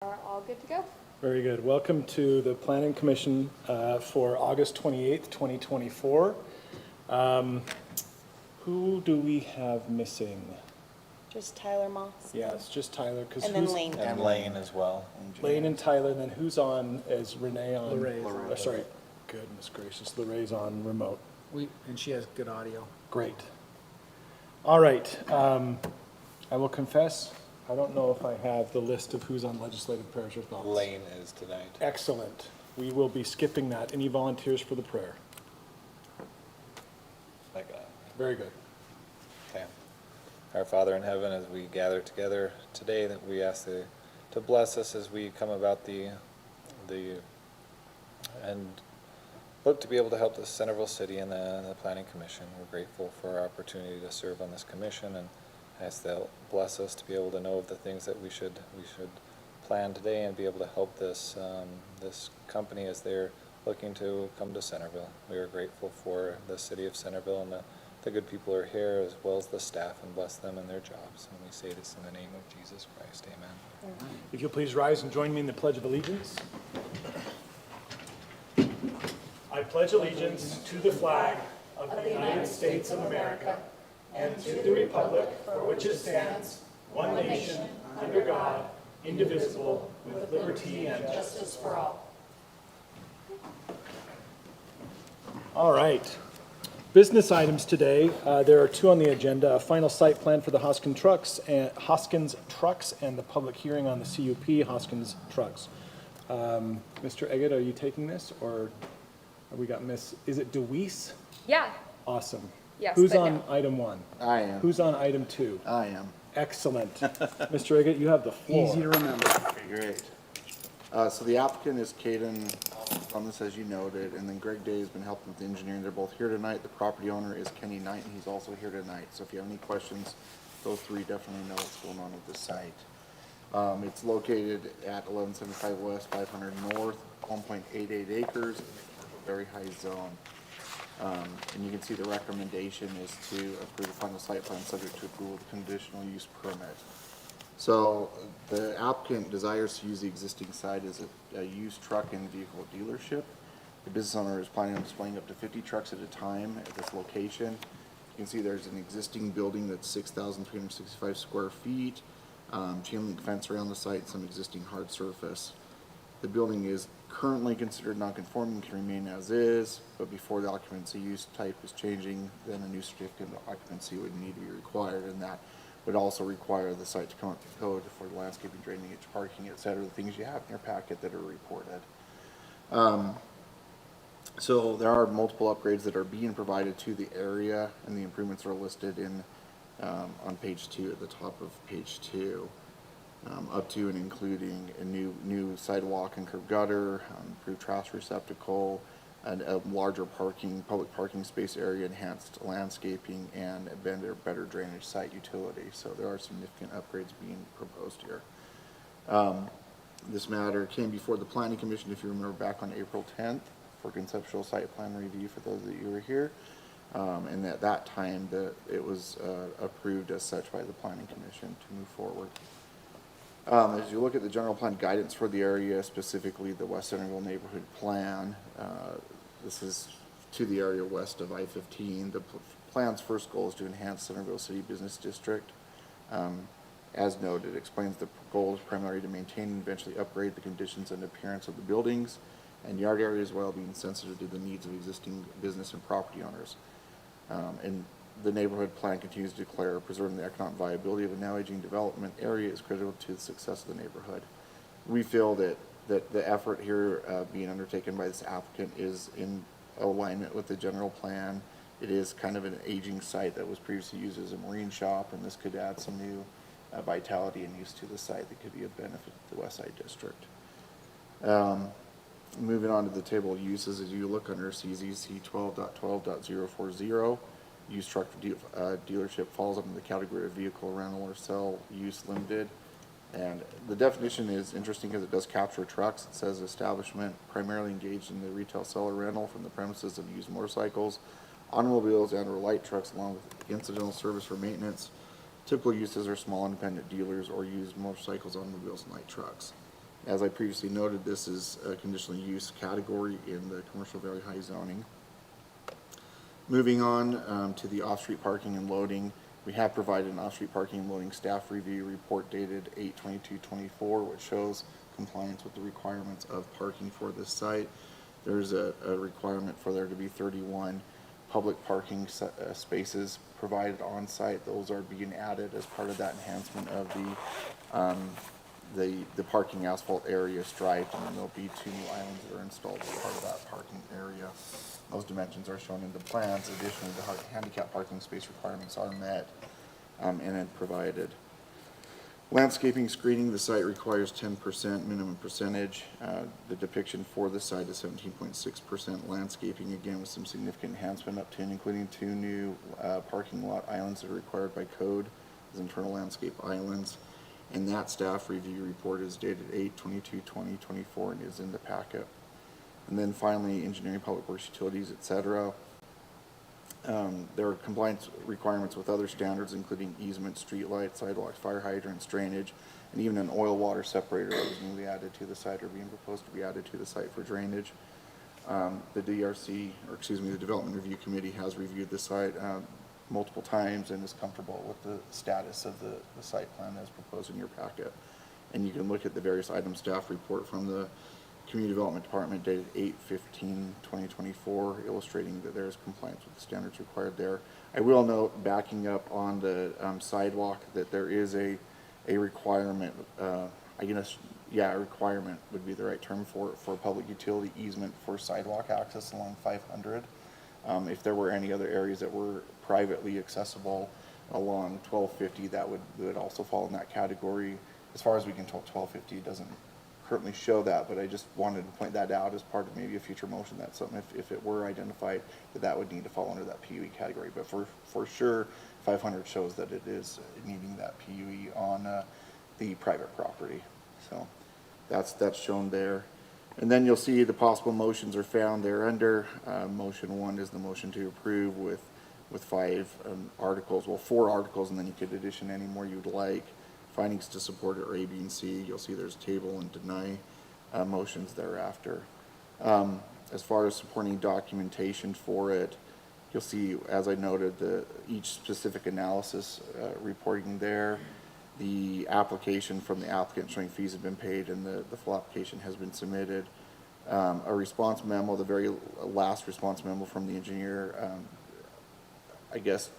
Are all good to go? Very good. Welcome to the Planning Commission for August 28th, 2024. Who do we have missing? Just Tyler Moss. Yeah, it's just Tyler. And then Lane. And Lane as well. Lane and Tyler, then who's on as Renee on? Lorraine. Sorry, goodness gracious, Lorraine's on remote. And she has good audio. Great. All right, I will confess, I don't know if I have the list of who's on legislative prayers or thoughts. Lane is tonight. Excellent. We will be skipping that. Any volunteers for the prayer? Very good. Okay. Our Father in heaven, as we gather together today, that we ask to bless us as we come about and look to be able to help the Centerville City and the Planning Commission. We're grateful for our opportunity to serve on this commission, and ask they'll bless us to be able to know of the things that we should plan today and be able to help this this company as they're looking to come to Centerville. We are grateful for the city of Centerville and the good people who are here, as well as the staff, and bless them in their jobs. And we say this in the name of Jesus Christ. Amen. If you'll please rise and join me in the Pledge of Allegiance. I pledge allegiance to the flag of the United States of America and to the republic for which it stands, one nation, under God, indivisible, with liberty and justice for all. All right. Business items today. There are two on the agenda. A final site plan for the Hoskins trucks and the public hearing on the CUP Hoskins trucks. Mr. Eggett, are you taking this, or have we got is it DeWeese? Yeah. Awesome. Yes, Who's but on no. item 1? I am. Who's on item 2? I am. Excellent. Mr. Eggett, you have the floor. Easy to remember. Great. So the applicant is Caden on this, as you noted, and then Greg Day has been helping with the engineering. They're both here tonight. The property owner is Kenny Knight, and he's also here tonight. So if you have any questions, those three definitely know what's going on with the site. It's located at 1175 West, 500 North, 1.88 acres, very high zone. And you can see the recommendation is to approve the final site plan subject to approval of the conditional use permit. So the applicant desires to use the existing site as a used truck and vehicle dealership. The business owner is planning on displaying up to 50 trucks at a time at this location. You can see there's an existing building that's 6,365 square feet, chain link fence around the site, some existing hard surface. The building is currently considered non-conforming, can remain as is, but before the occupancy use type is changing, then a new certificate of occupancy would need to be required, and that would also require the site to come up to code for landscaping, drainage, parking, etc., the things you have in your packet that are reported. So there are multiple upgrades that are being provided to the area, and the improvements are listed in on page 2, at the top of page 2. Up to and including a new sidewalk and curb gutter, improved trash receptacle, and a larger public parking space area, enhanced landscaping, and a better drainage site utility. So there are significant upgrades being proposed here. This matter came before the Planning Commission, if you remember, back on April 10th for conceptual site plan review for those that you were here. And at that time, it was approved as such by the Planning Commission to move forward. As you look at the general plan guidance for the area, specifically the West Centerville Neighborhood Plan, this is to the area west of I-15. The plan's first goal is to enhance Centerville City Business District. As noted, it explains the goal is primarily to maintain and eventually upgrade the conditions and appearance of the buildings and yard areas while being sensitive to the needs of existing business and property owners. And the neighborhood plan continues to declare preserving the economic viability of a now aging development area is critical to the success of the neighborhood. We feel that the effort here being undertaken by this applicant is in alignment with the general plan. It is kind of an aging site that was previously used as a marine shop, and this could add some new vitality and use to the site that could be of benefit to the West Side District. Moving on to the table of uses, as you look under CZC 12.12.040, used truck dealership falls under the category of vehicle rental or sell use limited. And the definition is interesting because it does capture trucks. It says establishment primarily engaged in the retail seller rental from the premises of used motorcycles, automobiles, and or light trucks, along with incidental service for maintenance. Typical uses are small independent dealers or used motorcycles, automobiles, and light trucks. As I previously noted, this is a conditional use category in the commercial very high zoning. Moving on to the off-street parking and loading, we have provided an off-street parking and loading staff review report dated 8/22/24, which shows compliance with the requirements of parking for this site. There's a requirement for there to be 31 public parking spaces provided on site. Those are being added as part of that enhancement of the parking asphalt area striped, and then there'll be 2 new islands that are installed as part of that parking area. Those dimensions are shown in the plans. Additionally, the handicap parking space requirements are met and then provided. Landscaping screening, the site requires 10% minimum percentage. The depiction for the site is 17.6% landscaping, again with some significant enhancement up to and including 2 new parking lot islands that are required by code as internal landscape islands. And that staff review report is dated 8/22/2024 and is in the packet. And then finally, engineering, public works, utilities, etc. There are compliance requirements with other standards, including easements, streetlights, sidewalks, fire hydrants, drainage, and even an oil water separator that was newly added to the site or being proposed to be added to the site for drainage. The DRC, or excuse me, the Development Review Committee has reviewed the site multiple times and is comfortable with the status of the site plan as proposed in your packet. And you can look at the various item staff report from the Community Development Department dated 8/15/2024, illustrating that there is compliance with the standards required there. I will note, backing up on the sidewalk, that there is a requirement, I guess, yeah, a requirement would be the right term for public utility easement for sidewalk access along 500. If there were any other areas that were privately accessible along 1250, that would also fall in that category. As far as we can tell, 1250 doesn't currently show that, but I just wanted to point that out as part of maybe a future motion. That's something, if it were identified, that would need to fall under that PUE category. But for sure, 500 shows that it is needing that PUE on the private property. So that's shown there. And then you'll see the possible motions are found there under. Motion 1 is the motion to approve with 5 articles, well, 4 articles, and then you could addition any more you'd like. Findings to support it are A, B, and C. You'll see there's table and deny motions thereafter. As far as supporting documentation for it, you'll see, as I noted, each specific analysis reporting there. The application from the applicant showing fees have been paid and the full application has been submitted. A response memo, the very last response memo from the engineer, I guess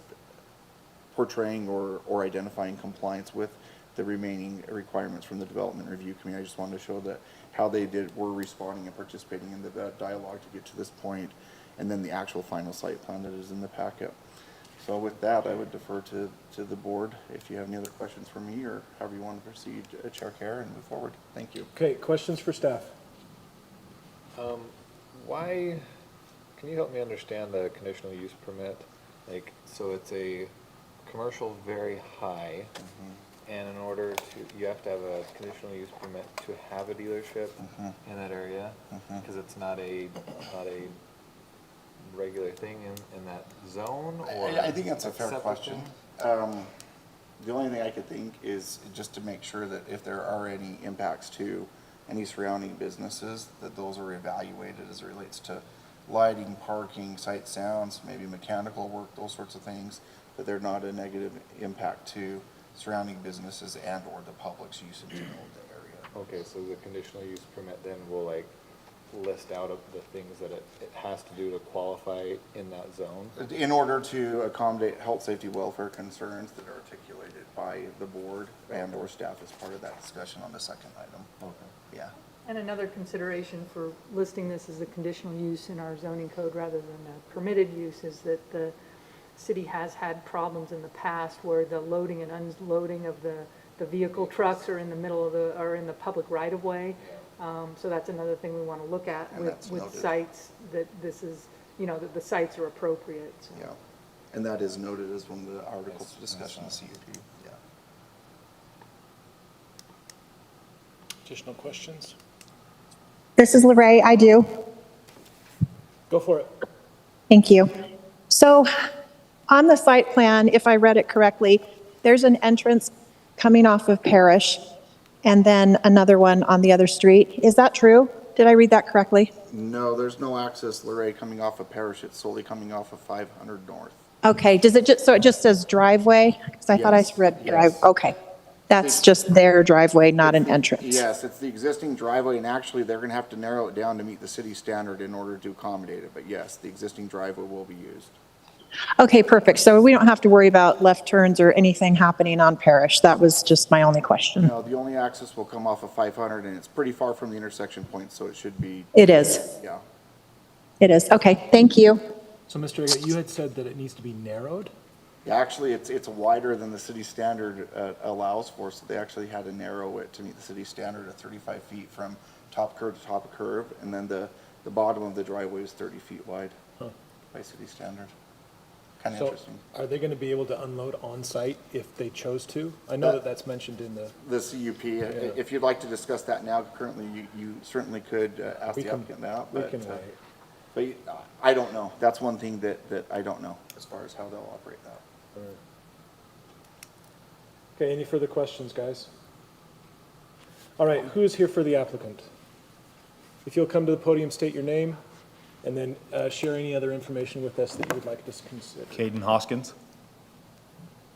portraying or identifying compliance with the remaining requirements from the Development Review Committee. I just wanted to show that how they were responding and participating in the dialogue to get to this point, and then the actual final site plan that is in the packet. So with that, I would defer to the board if you have any other questions for me or however you want to proceed, Chair Kerr, and move forward. Thank you. Okay, questions for staff? Why, can you help me understand the conditional use permit? Like, so it's a commercial very high, and in order to, you have to have a conditional use permit to have a dealership in that area, because it's not a regular thing in that zone, or? I think that's a fair separate question. thing? The only thing I could think is just to make sure that if there are any impacts to any surrounding businesses, that those are evaluated as it relates to lighting, parking, site sounds, maybe mechanical work, those sorts of things, that they're not a negative impact to surrounding businesses and or the public's usage of the area. Okay, so the conditional use permit then will like list out of the things that it has to do to qualify in that zone? In order to accommodate health, safety, welfare concerns that are articulated by the board and or staff as part of that discussion on the second item. Okay. Yeah. And another consideration for listing this as a conditional use in our zoning code rather than a permitted use is that the city has had problems in the past where the loading and unloading of the vehicle trucks are in the middle of are in the public right of way. So that's another thing we want to look at And that's with noted. sites, that this is, that the sites are appropriate. So. Yeah. And that is noted as one of the articles of discussion in the CUP. Yeah. Additional questions? This is Lorraine. I do. Go for it. Thank you. So on the site plan, if I read it correctly, there's an entrance coming off of Parish, and then another one on the other street. Is that true? Did I read that correctly? No, there's no access, Lorraine, coming off of Parish. It's solely coming off of 500 North. Okay, does it just, so it just says driveway? Because I thought I Yes, read drive, yes. okay. That's just their driveway, not It's an the- entrance? Yes, it's the existing driveway, and actually, they're gonna have to narrow it down to meet the city standard in order to accommodate it. But yes, the existing driveway will be used. Okay, perfect. So we don't have to worry about left turns or anything happening on Parish. That was just my only question. No, the only access will come off of 500, and it's pretty far from the intersection point, so it should be, It is. yeah. It is. Okay, thank you. So, Mr. Agut, you had said that it needs to be narrowed? Yeah, actually, it's wider than the city standard allows for, so they actually had to narrow it to meet the city standard of 35 feet from top curb to top of curb, and then the bottom of the driveway is 30 feet wide by city standard. Kind of So, interesting. are they going to be able to unload on-site if they chose to? I know that that's mentioned in the, The CUP, if you'd like to discuss that now, currently, you certainly could ask We the can- applicant that, we but, can wait. I don't know. That's one thing that I don't know as far as how they'll operate that. Okay, any further questions, guys? All right, who's here for the applicant? If you'll come to the podium, state your name, and then share any other information with us that you would like us to consider. Caden Hoskins.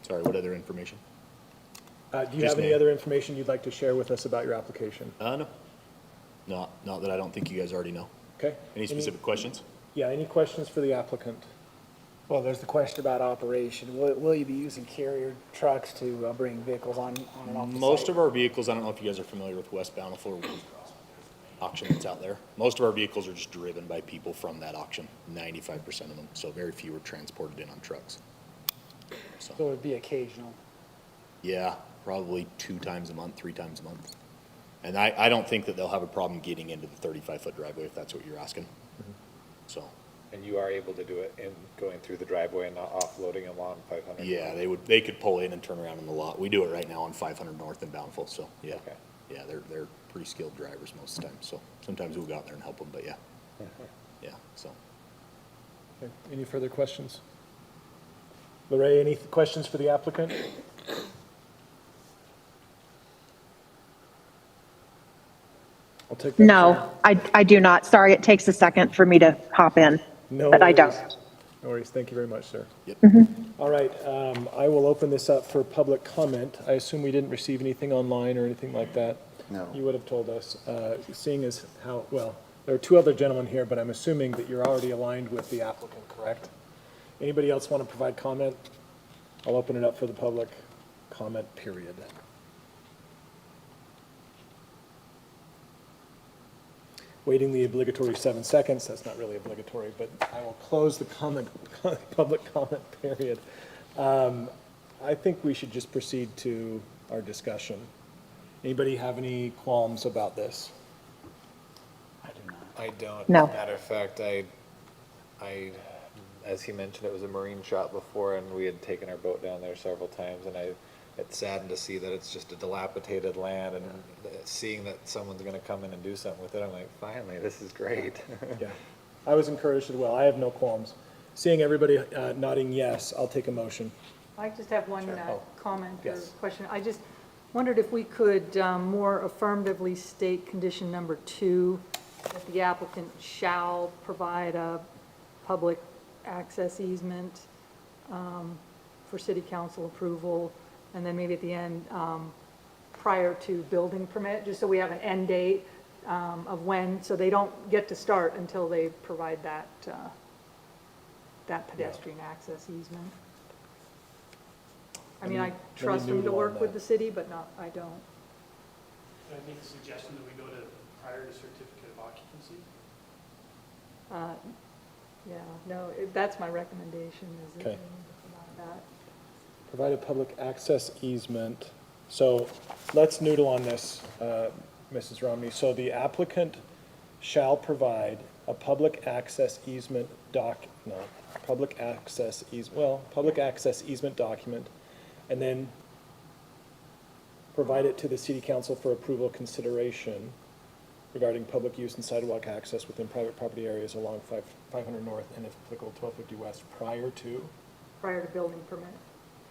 Sorry, what other information? Do you Just have any name. other information you'd like to share with us about your application? No. Not that I don't think you guys already know. Okay? Any specific questions? Yeah, any questions for the applicant? Well, there's the question about operation. Will you be using carrier trucks to bring vehicles on and off the site? Most of our vehicles, I don't know if you guys are familiar with West Bountiful or auction that's out there. Most of our vehicles are just driven by people from that auction, 95% of them. So very few are transported in on trucks. So it would be occasional. Yeah, probably 2 times a month, 3 times a month. And I don't think that they'll have a problem getting into the 35-foot driveway if that's what you're asking. So, And you are able to do it in going through the driveway and not offloading them on 500? yeah, they could pull in and turn around in the lot. We do it right now on 500 North in Bountiful, so, yeah. Okay. Yeah, they're pretty skilled drivers most of the time, so sometimes we'll go out there and help them, but yeah. Yeah, so. Okay, any further questions? Lorraine, any questions for the applicant? I'll take that. No, I do not. Sorry, it takes a second for me to hop in, No but I worries. don't. No worries. Thank you very much, sir. Yep. All right, I will open this up for public comment. I assume we didn't receive anything online or anything like that? No. You would have told us, seeing as how, well, there are 2 other gentlemen here, but I'm assuming that you're already aligned with the applicant, correct? Anybody else want to provide comment? I'll open it up for the public comment period. Waiting the obligatory 7 seconds, that's not really obligatory, but I will close the public comment period. I think we should just proceed to our discussion. Anybody have any qualms about this? I do not. I don't. No. Matter of fact, as he mentioned, it was a marine shop before, and we had taken our boat down there several times, and it's saddened to see that it's just a dilapidated land, and seeing that someone's gonna come in and do something with it, I'm like, finally, this is great. Yeah, I was encouraged as well. I have no qualms. Seeing everybody nodding yes, I'll take a motion. I just have one Oh, comment or yes. question. I just wondered if we could more affirmatively state condition number 2, that the applicant shall provide a public access easement for city council approval, and then maybe at the end, prior to building permit, just so we have an end date of when, so they don't get to start until they provide that, that pedestrian access easement. I mean, I trust them to noodle on work with that. the city, but not, I don't. Can I make a suggestion that we go to prior to certificate of occupancy? Yeah, no, that's my recommendation, is that we Okay. need to provide that. Provide a public access easement. So let's noodle on this, Mrs. Romney. So the applicant shall provide a public access easement public access easement document, and then provide it to the city council for approval consideration regarding public use and sidewalk access within private property areas along 500 North and if applicable 1250 West prior to Building permit.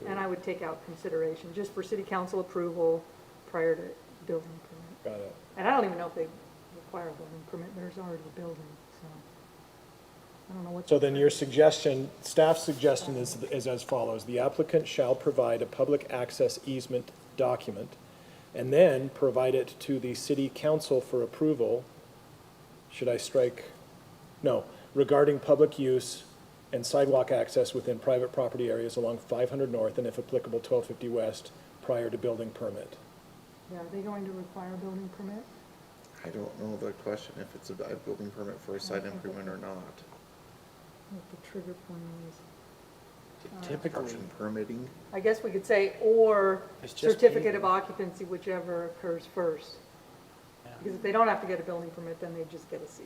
And I would take out consideration, just for city council approval prior to building permit. Got it. And I don't even know if they require a building permit, there's already a building, so. I don't know what. So then your suggestion, staff's suggestion is as follows. The applicant shall provide a public access easement document and then provide it to the city council for approval. Should I strike? No, regarding public use and sidewalk access within private property areas along 500 North and if applicable 1250 West prior to building permit. Yeah, are they going to require a building permit? I don't know the question, if it's a building permit for a site improvement or not. What the trigger point is? Typically, Construction permitting, I guess we could say, or It's just certificate paving. of occupancy, whichever occurs first. Because if they don't have to get a building permit, then they just get a CO.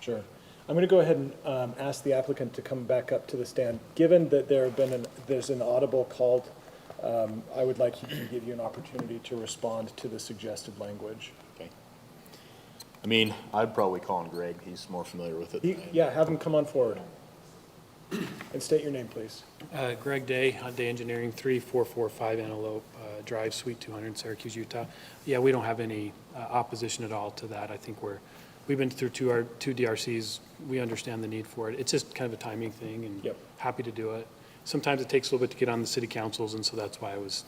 Sure. I'm going to go ahead and ask the applicant to come back up to the stand. Given that there's an audible called, I would like to give you an opportunity to respond to the suggested language. Okay. I mean, I'd probably call on Greg, he's more familiar with it than I am. Yeah, have him come on forward. And state your name, please. Greg Day, Day Engineering, 3445 Antelope Drive, Suite 200, Syracuse, Utah. Yeah, we don't have any opposition at all to that. I think we've been through two DRCs. We understand the need for it. It's just kind of a timing thing, and Yep. happy to do it. Sometimes it takes a little bit to get on the city councils, and so that's why I was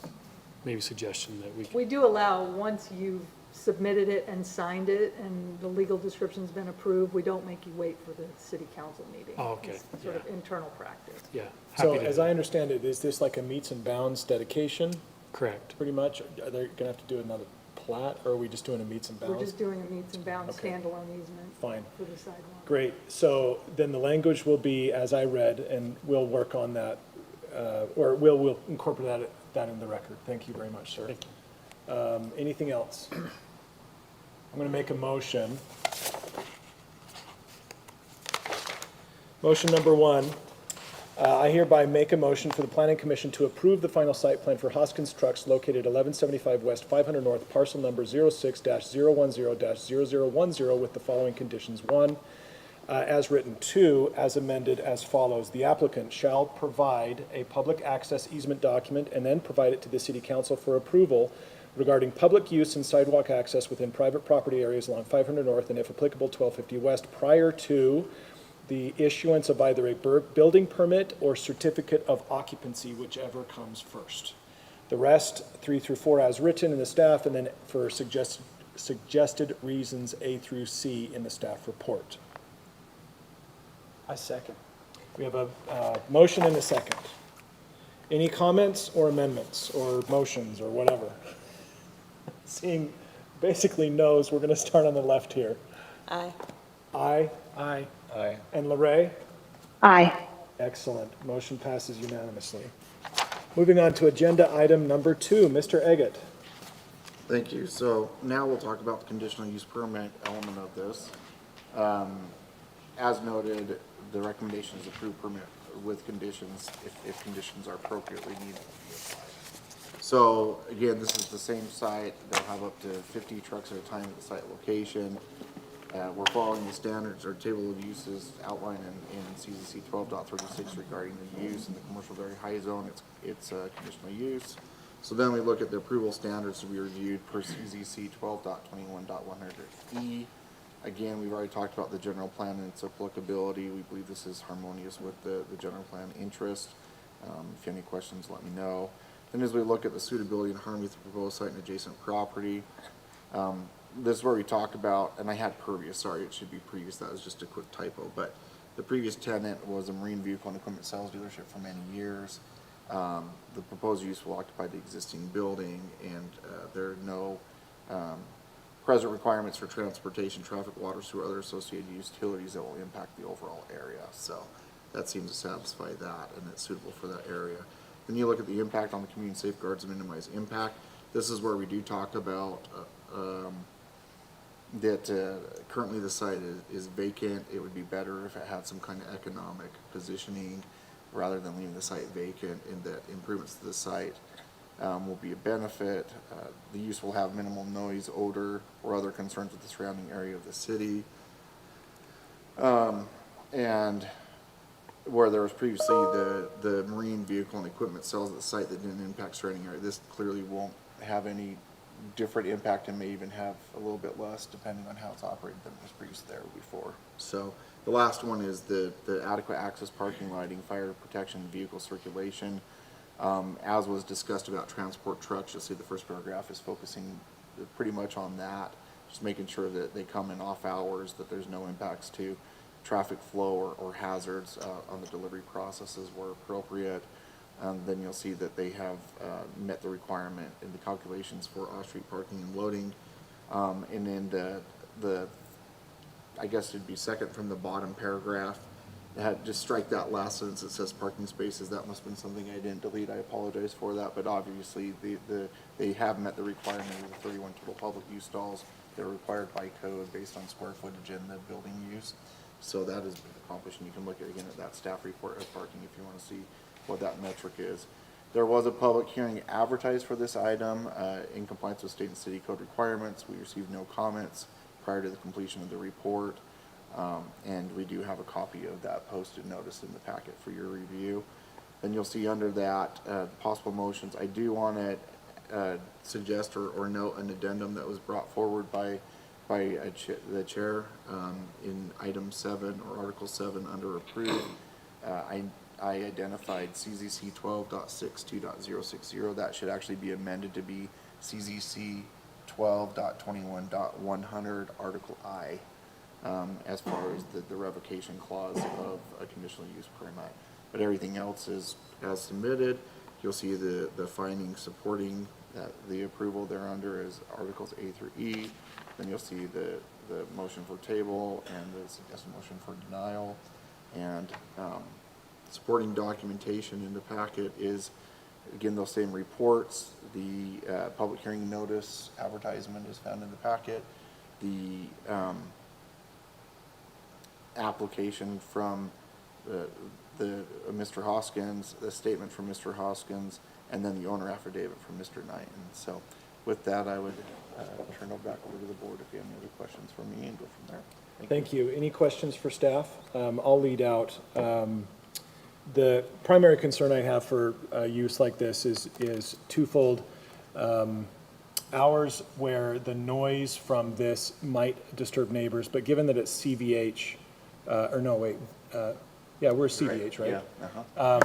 maybe a suggestion that we. We do allow, once you've submitted it and signed it, and the legal description's been approved, we don't make you wait for the city council meeting. Oh, okay, It's sort of yeah. internal practice. Yeah. So happy to as do I it. understand it, is this like a meets and bounds dedication, Correct. pretty much? Are they going to have to do another plat, or are we just doing a meets and We're bounds? just doing a meets and bounds Okay. standalone easement Fine. for the sidewalk. Great. So then the language will be as I read, and we'll work on that, or we'll incorporate that in the record. Thank you very much, sir. Anything else? I'm going to make a motion. Motion number one, I hereby make a motion for the Planning Commission to approve the final site plan for Hoskins Trucks located 1175 West, 500 North, parcel number 06-010-0010 with the following conditions. One, as written. Two, as amended as follows. The applicant shall provide a public access easement document and then provide it to the city council for approval regarding public use and sidewalk access within private property areas along 500 North and if applicable 1250 West prior to the issuance of either a building permit or certificate of occupancy, whichever comes first. The rest, 3 through 4 as written in the staff, and then for suggested reasons A through C in the staff report. I second. We have a motion and a second. Any comments or amendments or motions or whatever? Seeing basically no's, we're going to start on the left here. Aye. Aye. Aye. Aye. And Lorraine? Aye. Excellent. Motion passes unanimously. Moving on to agenda item number 2, Mr. Eggett. thank you. So now we'll talk about the conditional use permit element of this. As noted, the recommendation is approved permit with conditions, if conditions are appropriately needed. So again, this is the same site. They'll have up to 50 trucks at a time at the site location. We're following the standards or table of uses outlined in CZC 12.36 regarding the use in the commercial very high zone. It's conditional use. So then we look at the approval standards to be reviewed per CZC 12.21.100E. Again, we've already talked about the general plan and its applicability. We believe this is harmonious with the general plan interest. If you have any questions, let me know. Then as we look at the suitability and harmony with the proposed site and adjacent property, this is where we talked about, and I had previous, sorry, it should be previous, that was just a quick typo, but the previous tenant was a marine vehicle and equipment sales dealership for many years. The proposed use will occupy the existing building, and there are no present requirements for transportation, traffic, water, sewer, other associated utilities that will impact the overall area. So that seems to satisfy that, and it's suitable for that area. Then you look at the impact on the community, safeguards and minimize impact. This is where we do talk about that currently the site is vacant. It would be better if it had some kind of economic positioning rather than leaving the site vacant, and that improvements to the site will be a benefit. The use will have minimal noise, odor, or other concerns with the surrounding area of the city. And where there was previously the marine vehicle and equipment sales at the site that didn't impact surrounding area, this clearly won't have any different impact and may even have a little bit less depending on how it's operated than was previously there before. So the last one is the adequate access parking, lighting, fire protection, vehicle circulation. As was discussed about transport trucks, you'll see the first paragraph is focusing pretty much on that, just making sure that they come in off hours, that there's no impacts to traffic flow or hazards on the delivery processes where appropriate. Then you'll see that they have met the requirement in the calculations for off-street parking and loading. And then I guess it'd be second from the bottom paragraph, just strike that last sentence that says parking spaces. That must have been something I didn't delete. I apologize for that. But obviously, they have met the requirement of the 31 total public use stalls. They're required by code based on square footage and the building use. So that has been accomplished, and you can look at again at that staff report of parking if you want to see what that metric is. There was a public hearing advertised for this item in compliance with state and city code requirements. We received no comments prior to the completion of the report. And we do have a copy of that posted notice in the packet for your review. Then you'll see under that possible motions. I do want to suggest or note an addendum that was brought forward by the chair in item 7 or article 7 under approved. I identified CZC 12.62.060. That should actually be amended to be CZC 12.21.100 article I. As far as the revocation clause of a conditional use permit. But everything else is as submitted. You'll see the findings supporting the approval thereunder is Articles A through E. Then you'll see the motion for table and the suggested motion for denial. And supporting documentation in the packet is, again, those same reports. The public hearing notice advertisement is found in the packet. The application from Mr. Hoskins, the statement from Mr. Hoskins, and then the owner affidavit from Mr. Knighton. So with that, I would turn it back over to the board if you have any other questions for me and go from there. Thank you. Any questions for staff? I'll lead out. The primary concern I have for use like this is twofold. Hours where the noise from this might disturb neighbors, but given that it's CVH, we're CVH, right? Yeah. Uh-huh.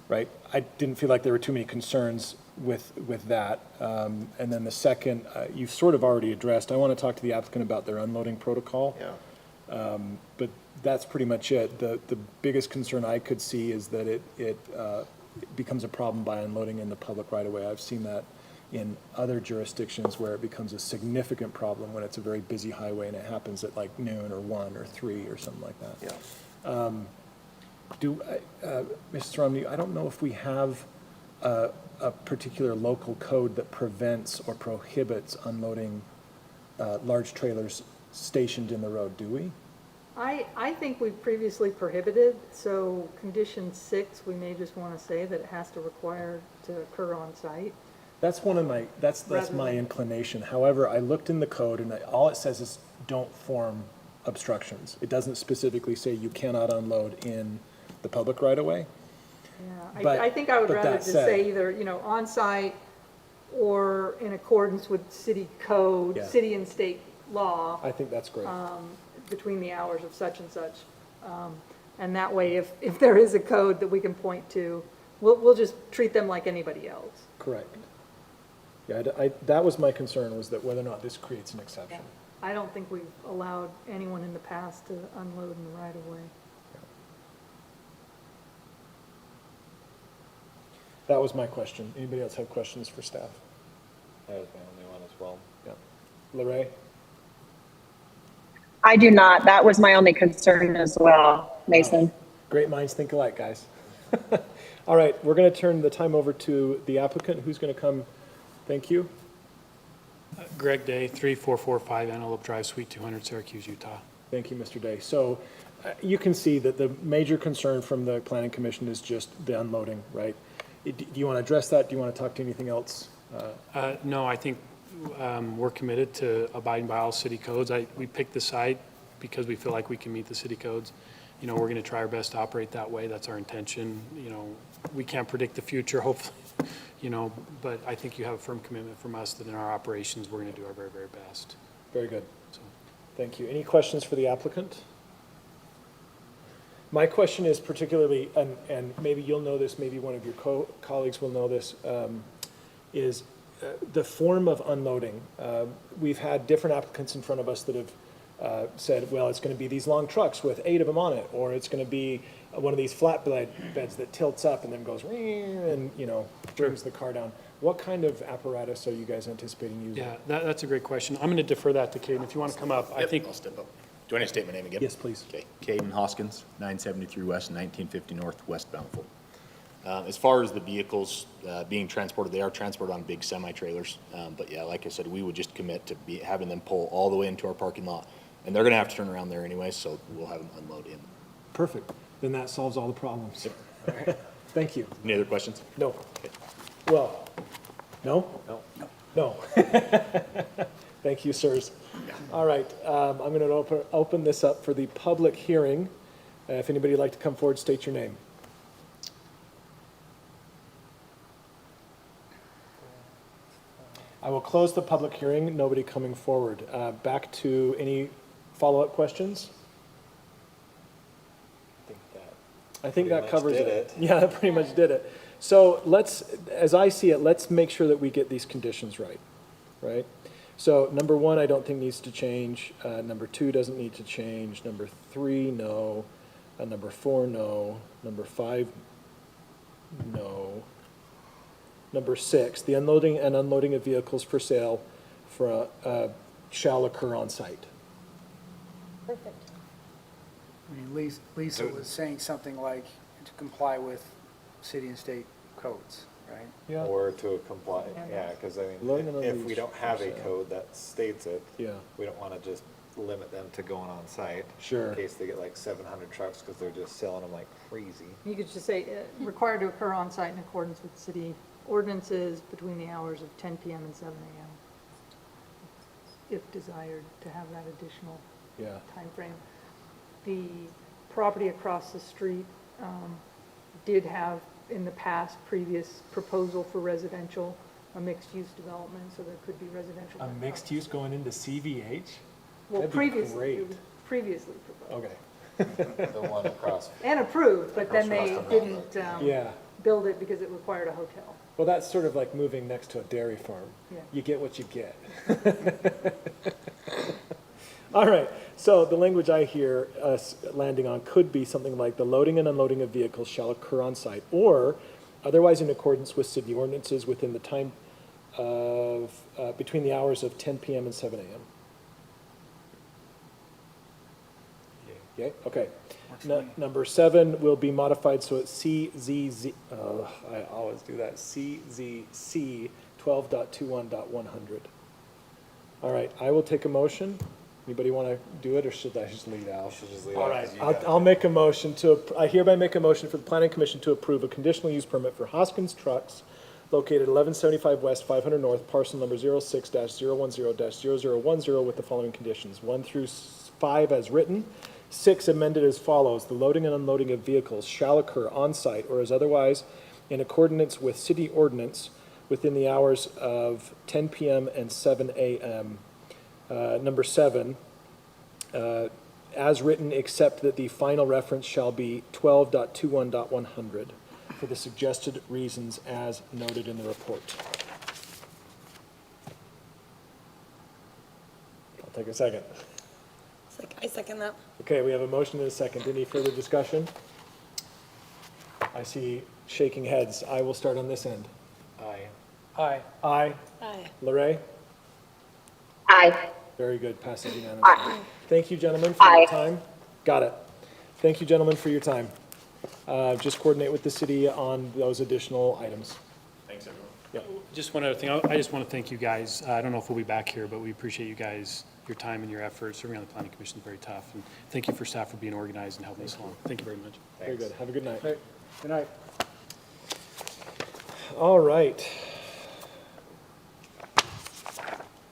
Right. I didn't feel like there were too many concerns with that. And then the second, you've sort of already addressed. I want to talk to the applicant about their unloading protocol. Yeah. But that's pretty much it. The biggest concern I could see is that it becomes a problem by unloading in the public right of way. I've seen that in other jurisdictions where it becomes a significant problem when it's a very busy highway and it happens at like noon or 1 or 3 or something like that. Yeah. Mrs. Romney, I don't know if we have a particular local code that prevents or prohibits unloading large trailers stationed in the road, do we? I think we previously prohibited, so condition 6, we may just want to say that it has to require to occur on site. That's one of my, that's my inclination. However, I looked in the code and all it says is don't form obstructions. It doesn't specifically say you cannot unload in the public right of way. Yeah, But- I think I would but rather that just said- say either, on site or in accordance with city code, Yeah. city and state law, I think that's great. between the hours of such and such. And that way, if there is a code that we can point to, we'll just treat them like anybody else. Correct. Yeah, that was my concern, was that whether or not this creates an exception. I don't think we've allowed anyone in the past to unload in the right of way. That was my question. Anybody else have questions for staff? That was my only one as well. Yeah. Lorraine? I do not. That was my only concern as well, Mason. Great minds think alike, guys. All right, we're going to turn the time over to the applicant who's going to come. Thank you. Greg Day, 3445 Antelope Drive, Suite 200, Syracuse, Utah. Thank you, Mr. Day. So you can see that the major concern from the Planning Commission is just the unloading, right? Do you want to address that? Do you want to talk to anything else? No, I think we're committed to abiding by all city codes. We picked the site because we feel like we can meet the city codes. We're going to try our best to operate that way. That's our intention. We can't predict the future. Hopefully you know, but I think you have a firm commitment from us that in our operations, we're going to do our very, very best. Very good. So, Thank you. Any questions for the applicant? My question is particularly, and maybe you'll know this, maybe one of your colleagues will know this, is the form of unloading. We've had different applicants in front of us that have said, well, it's going to be these long trucks with 8 of them on it, or it's going to be one of these flat beds that tilts up and then goes and, you know, brings the car down. What kind of apparatus are you guys anticipating using? yeah, that's a great question. I'm going to defer that to Caden. If you want to come up, I think, I'll step up. Do I need to state my name again? Yes, please. Okay, Caden Hoskins, 973 West, 1950 North, West Bountiful. As far as the vehicles being transported, they are transported on big semi-trailers. But yeah, like I said, we would just commit to having them pull all the way into our parking lot. And they're going to have to turn around there anyway, so we'll have them unload in. Perfect. Then that solves all the problems. Thank you. Any other questions? No. Well, no? No. No. Thank you, sirs. All right, I'm going to open this up for the public hearing. If anybody would like to come forward, state your name. I will close the public hearing, nobody coming forward. Back to any follow-up questions? I think that covers it. Yeah, that pretty much did it. So let's, as I see it, let's make sure that we get these conditions right, right? So number 1, I don't think needs to change. Number 2 doesn't need to change. Number 3, no. Number 4, no. Number 5, no. Number 6, the unloading and unloading of vehicles for sale shall occur on site. Perfect. I mean, Lisa was saying something like to comply with city and state codes, right? Yeah. Or to comply, yeah, because I Loading mean, and if unloading we don't have a for sale. code that states it, Yeah. we don't want to just limit them to going on site. Sure. In case they get like 700 trucks because they're just selling them like crazy. You could just say, required to occur on site in accordance with city ordinances between the hours of 10 PM and 7 AM, if desired to have that additional Yeah. time frame. The property across the street did have, in the past, previous proposal for residential, a mixed-use development, so there could be residential. A mixed use going into CVH? Well, That'd be previously, great. it was previously proposed. Okay. The one across. And approved, but then they Across from didn't Yeah. build it because it required a hotel. Well, that's sort of like moving next to a dairy farm. Yeah. You get what you get. All right, so the language I hear us landing on could be something like the loading and unloading of vehicles shall occur on site, or otherwise in accordance with city ordinances within the time of, between the hours of 10 PM and 7 AM. Okay, okay. Number 7 will be modified, so it's CZZ, I always do that, CZC 12.21.100. All right, I will take a motion. Anybody want to do it, or should I just lead out? You should just leave All it, right, 'cause you got I'll make a motion I hereby make a motion for the planning commission to approve a conditional use permit for Hoskins Trucks located 1175 West, 500 North, parcel number 06-010-0010 with the following conditions. 1 through 5 as written. 6 amended as follows. The loading and unloading of vehicles shall occur on site or as otherwise in accordance with city ordinance within the hours of 10 PM and 7 AM. Number 7, as written, except that the final reference shall be 12.21.100 for the suggested reasons as noted in the report. I'll take a second. I second that. Okay, we have a motion and a second. Any further discussion? I see shaking heads. I will start on this end. Aye. Aye. Aye. Aye. Lorraine? Aye. Very good, passes unanimously. Thank you, gentlemen, for your time. Got it. Thank you, gentlemen, for your time. Just coordinate with the city on those additional items. Thanks, everyone. Yep. just one other thing. I just want to thank you guys. I don't know if we'll be back here, but we appreciate you guys, your time and your efforts. Serving on the planning commission is very tough. And thank you for staff for being organized and helping us along. Thank you very much. Very good. Have a good night. Good night. All right.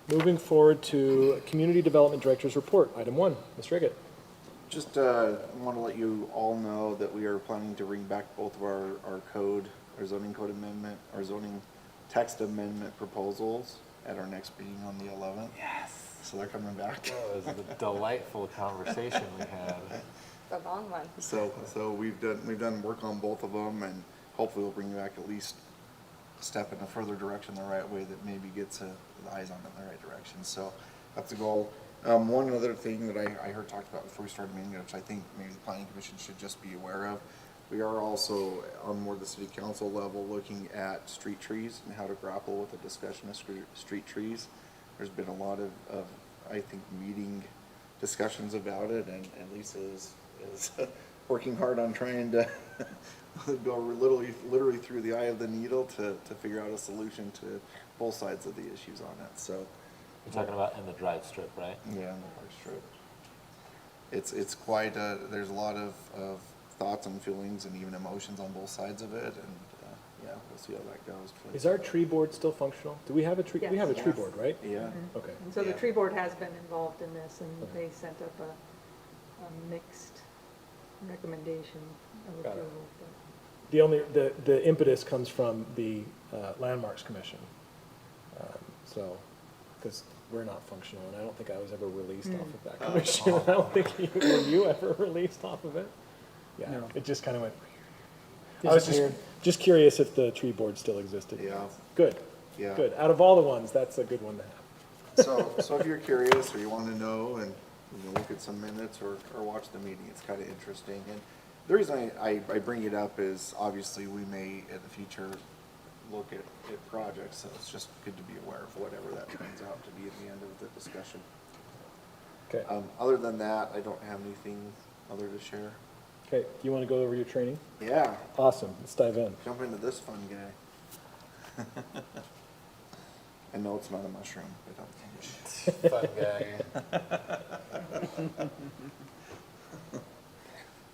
Moving forward to Community Development Director's Report, item 1. Ms. Riggett. Just want to let you all know that we are planning to bring back both of our code our zoning code amendment, our zoning text amendment proposals at our next meeting on the 11th. Yes. So they're coming back. That was a delightful conversation we had. The long one. So we've done work on both of them, and hopefully we'll bring you back at least a step in a further direction the right way that maybe gets the eyes on it in the right direction. So that's the goal. One other thing that I heard talked about before we started the meeting, which I think maybe the planning commission should just be aware of. We are also on more the city council level looking at street trees and how to grapple with the discussion of street trees. There's been a lot of I think, meeting discussions about it, and Lisa is working hard on trying to go literally through the eye of the needle to figure out a solution to both sides of the issues on it. So, You're talking about in the drive strip, right? yeah, in the park strip. It's quite there's a lot of thoughts and feelings and even emotions on both sides of it, and yeah, we'll see how that goes. But, Is our tree board still functional? Do we have a tree? We have a tree Yes. board, right? yeah, Okay. And so the Yeah. tree board has been involved in this, and Okay. they sent up a mixed recommendation of Got it. approval. The only, the impetus comes from the Landmarks Commission. So, because we're not functional, and I don't think I was ever released off of that commission. I don't think were you ever released off of it? Yeah, No. it just kind of went. I was just curious if the tree board still existed. Yeah. Good, yeah. good. Out of all the ones, that's a good one to have. So if you're curious or you want to know and look at some minutes or watch the meeting, it's kind of interesting. And the reason I bring it up is obviously we may in the future look at projects, so it's just good to be aware of whatever that turns out to be at the end of the discussion. Okay, Other than that, I don't have anything other to share. okay. Do you want to go over your training? Yeah, Awesome, let's dive in. jump into this fun guy. I know it's not a mushroom, but Fun guy.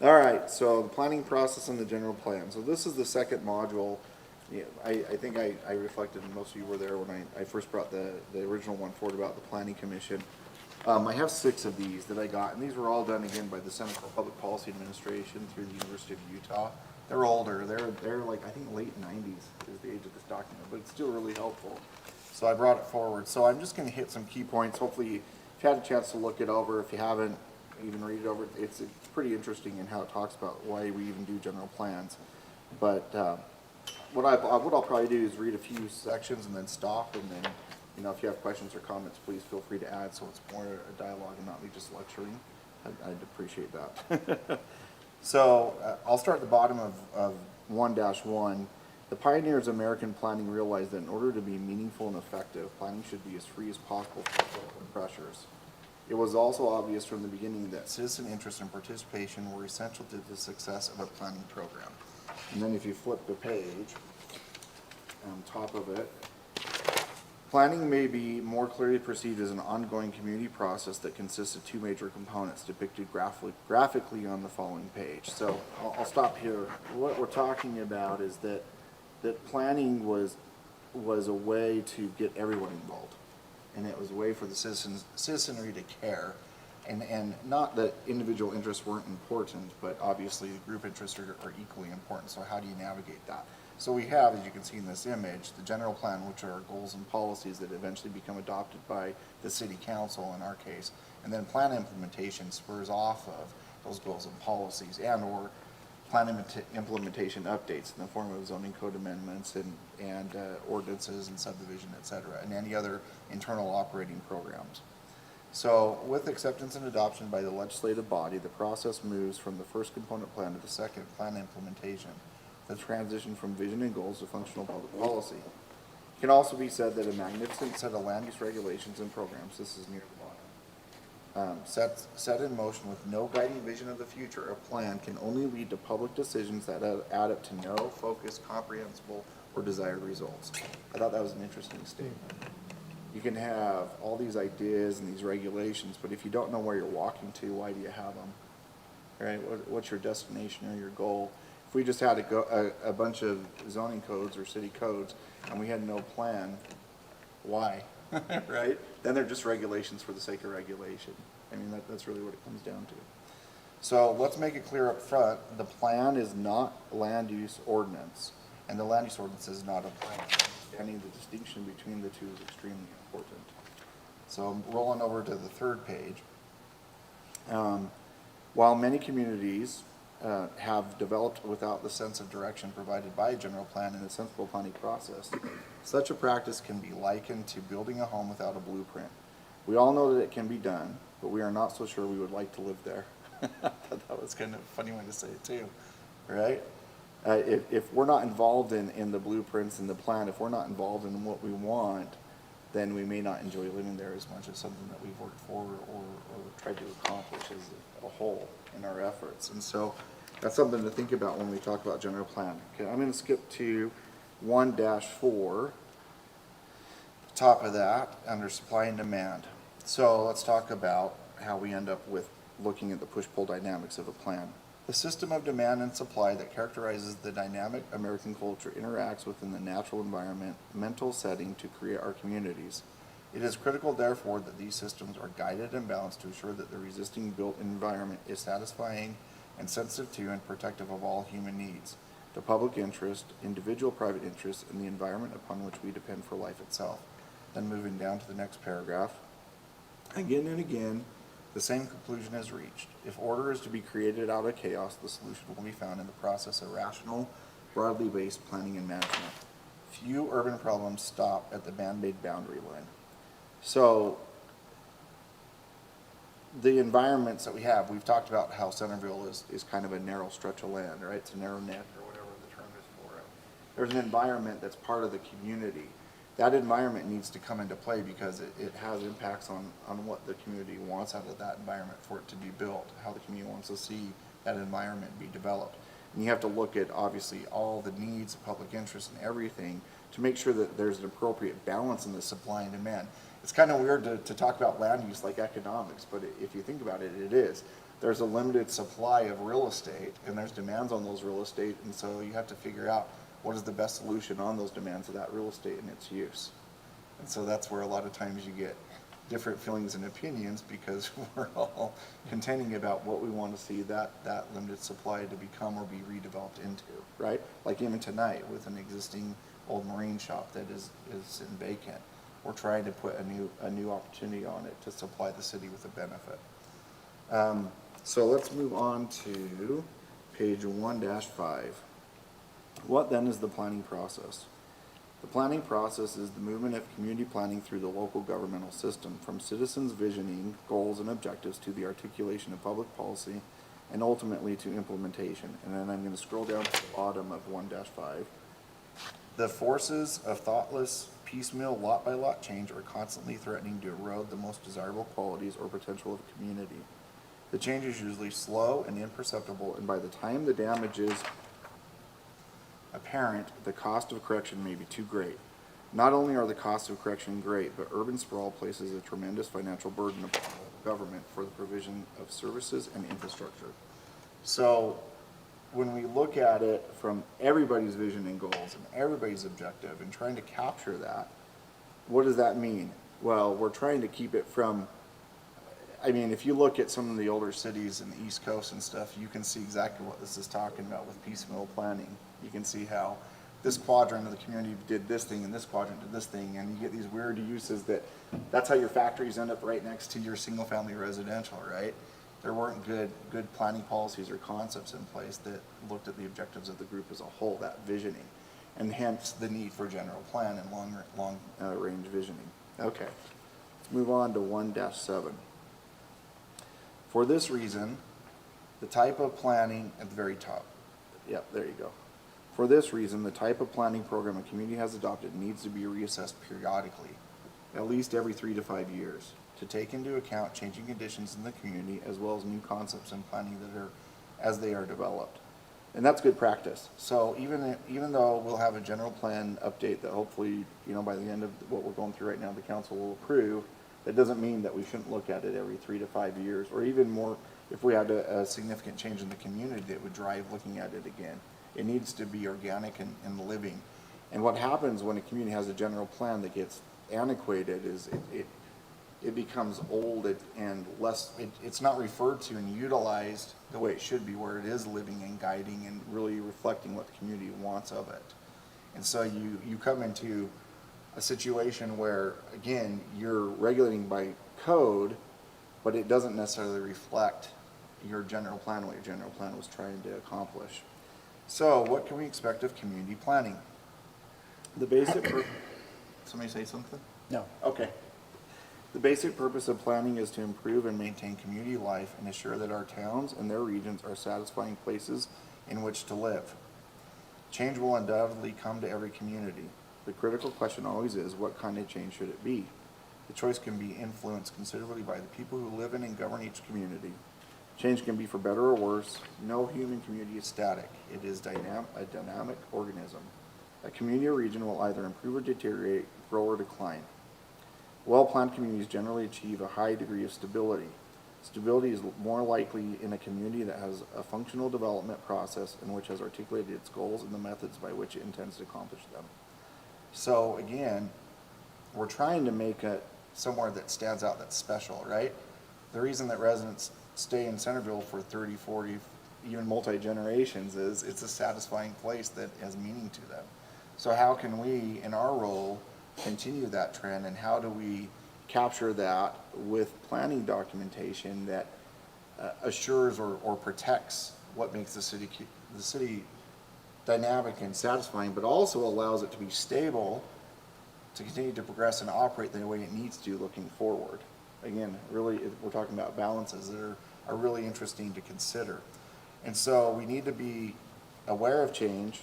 all right, so the planning process and the general plan. So this is the second module. Yeah, I think I reflected, and most of you were there when I first brought the original one forward about the planning commission. I have 6 of these that I got, and these were all done again by the Center for Public Policy Administration through the University of Utah. They're older, they're like, I think late 90s is the age of this document, but it's still really helpful. So I brought it forward. So I'm just gonna hit some key points. Hopefully, if you had a chance to look it over, if you haven't, even read it over, it's pretty interesting in how it talks about why we even do general plans. But what I'll probably do is read a few sections and then stop, and then, if you have questions or comments, please feel free to add, so it's more a dialogue and not me just lecturing. I'd appreciate that. So I'll start at the bottom of 1-1. The pioneers of American planning realized that in order to be meaningful and effective, planning should be as free as possible from political pressures. It was also obvious from the beginning that citizen interest and participation were essential to the success of a planning program. And then if you flip the page, on top of it, planning may be more clearly perceived as an ongoing community process that consists of 2 major components depicted graphically on the following page. So I'll stop here. What we're talking about is that planning was a way to get everyone involved. And it was a way for the citizenry to care. And not that individual interests weren't important, but obviously the group interests are equally important. So how do you navigate that? So we have, as you can see in this image, the general plan, which are goals and policies that eventually become adopted by the city council in our case. And then plan implementation spurs off of those goals and policies, and or plan implementation updates in the form of zoning code amendments and ordinances and subdivision, et cetera, and any other internal operating programs. So with acceptance and adoption by the legislative body, the process moves from the first component plan to the second, plan implementation. The transition from vision and goals to functional public policy. It can also be said that a magnificent set of land use regulations and programs, this is near the bottom, set in motion with no guiding vision of the future. A plan can only lead to public decisions that add up to no focused, comprehensible, or desired results. I thought that was an interesting statement. You can have all these ideas and these regulations, but if you don't know where you're walking to, why do you have them? Right? What's your destination or your goal? If we just had a bunch of zoning codes or city codes and we had no plan, why? Right? Then they're just regulations for the sake of regulation. I mean, that's really what it comes down to. So let's make it clear up front, the plan is not land use ordinance. and the land use ordinance is not applying. Understanding the distinction between the two is extremely important. So I'm rolling over to the third page. While many communities have developed without the sense of direction provided by a general plan and a sensible planning process, such a practice can be likened to building a home without a blueprint. We all know that it can be done, but we are not so sure we would like to live there. I thought that was kind of a funny way to say it too, right? If we're not involved in the blueprints and the plan, if we're not involved in what we want, then we may not enjoy living there as much as something that we've worked for or tried to accomplish as a whole in our efforts. And so that's something to think about when we talk about general plan. Okay, I'm going to skip to 1-4, top of that, under supply and demand. So let's talk about how we end up with looking at the push-pull dynamics of a plan. The system of demand and supply that characterizes the dynamic American culture interacts within the natural environment, mental setting to create our communities. It is critical, therefore, that these systems are guided and balanced to ensure that the resisting built environment is satisfying and sensitive to and protective of all human needs, the public interest, individual private interests, and the environment upon which we depend for life itself. Then moving down to the next paragraph. Again and again, the same conclusion is reached. If order is to be created out of chaos, the solution will be found in the process of rational, broadly based planning and management. Few urban problems stop at the man-made boundary line. So, the environments that we have, we've talked about how Centerville is kind of a narrow stretch of land, right? It's a narrow net or whatever the term is for it. There's an environment that's part of the community. That environment needs to come into play because it has impacts on what the community wants out of that environment for it to be built, how the community wants to see that environment be developed. And you have to look at, obviously, all the needs, public interest, and everything to make sure that there's an appropriate balance in the supply and demand. It's kind of weird to talk about land use like economics, but if you think about it, it is. There's a limited supply of real estate, and there's demands on those real estate, and so you have to figure out what is the best solution on those demands of that real estate and its use. And so that's where a lot of times you get different feelings and opinions because we're all contending about what we want to see that limited supply to become or be redeveloped into, right? Like even tonight with an existing old marine shop that is in vacant. We're trying to put a new opportunity on it to supply the city with a benefit. So let's move on to page 1-5. What then is the planning process? The planning process is the movement of community planning through the local governmental system, from citizens visioning goals and objectives to the articulation of public policy and ultimately to implementation. And then I'm going to scroll down to the bottom of 1-5. The forces of thoughtless, piecemeal, lot-by-lot change are constantly threatening to erode the most desirable qualities or potential of a community. The change is usually slow and imperceptible, and by the time the damage is apparent, the cost of correction may be too great. Not only are the costs of correction great, but urban sprawl places a tremendous financial burden upon the government for the provision of services and infrastructure. So when we look at it from everybody's vision and goals and everybody's objective and trying to capture that, what does that mean? Well, we're trying to keep it from, I mean, if you look at some of the older cities in the East Coast and stuff, you can see exactly what this is talking about with piecemeal planning. You can see how this quadrant of the community did this thing and this quadrant did this thing, and you get these weird uses that's how your factories end up right next to your single family residential, right? There weren't good planning policies or concepts in place that looked at the objectives of the group as a whole, that visioning, and hence the need for general plan and long range visioning. Okay, let's move on to 1-7. For this reason, the type of planning at the very top. Yep, there you go. For this reason, the type of planning program a community has adopted needs to be reassessed periodically, at least every 3 to 5 years, to take into account changing conditions in the community as well as new concepts in planning as they are developed. And that's good practice. So even though we'll have a general plan update that hopefully, by the end of what we're going through right now, the council will approve, that doesn't mean that we shouldn't look at it every 3 to 5 years, or even more if we had a significant change in the community that would drive looking at it again. It needs to be organic and living. And what happens when a community has a general plan that gets antiquated is it becomes old and less, it's not referred to and utilized the way it should be, where it is living and guiding and really reflecting what the community wants of it. And so you come into a situation where, again, you're regulating by code, but it doesn't necessarily reflect your general plan, what your general plan was trying to accomplish. So what can we expect of community planning? The basic, somebody say something? No. Okay. The basic purpose of planning is to improve and maintain community life and ensure that our towns and their regions are satisfying places in which to live. Change will undoubtedly come to every community. The critical question always is, what kind of change should it be? The choice can be influenced considerably by the people who live in and govern each community. Change can be for better or worse. No human community is static. It is a dynamic organism. A community or region will either improve or deteriorate, grow or decline. Well-planned communities generally achieve a high degree of stability. Stability is more likely in a community that has a functional development process and which has articulated its goals and the methods by which it intends to accomplish them. So again, we're trying to make it somewhere that stands out, that's special, right? The reason that residents stay in Centerville for 30, 40, even multi-generations is it's a satisfying place that has meaning to them. So how can we, in our role, continue that trend, and how do we capture that with planning documentation that assures or protects what makes the city dynamic and satisfying, but also allows it to be stable to continue to progress and operate the way it needs to looking forward. Again, really, we're talking about balances that are really interesting to consider. And so we need to be aware of change,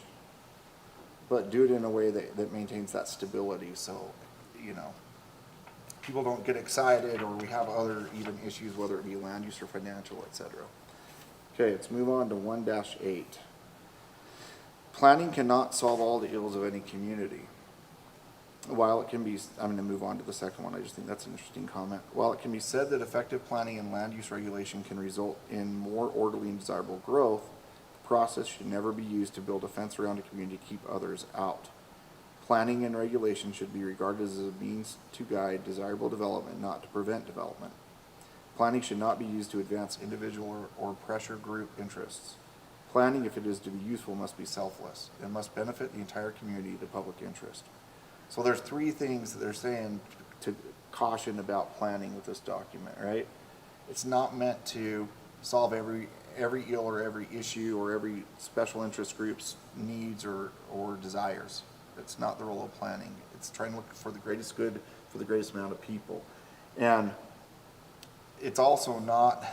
but do it in a way that maintains that stability. So, you know, people don't get excited, or we have other even issues, whether it be land use or financial, et cetera. Okay, let's move on to 1-8. Planning cannot solve all the ills of any community. While it can be, I'm going to move on to the second one, I just think that's an interesting comment. While it can be said that effective planning and land use regulation can result in more orderly and desirable growth, the process should never be used to build a fence around a community to keep others out. Planning and regulation should be regarded as a means to guide desirable development, not to prevent development. Planning should not be used to advance individual or pressure group interests. Planning, if it is to be useful, must be selfless. It must benefit the entire community, the public interest. So there's three things that they're saying to caution about planning with this document, right? It's not meant to solve every ill or every issue or every special interest group's needs or desires. It's not the role of planning. It's trying to look for the greatest good for the greatest amount of people. And it's also not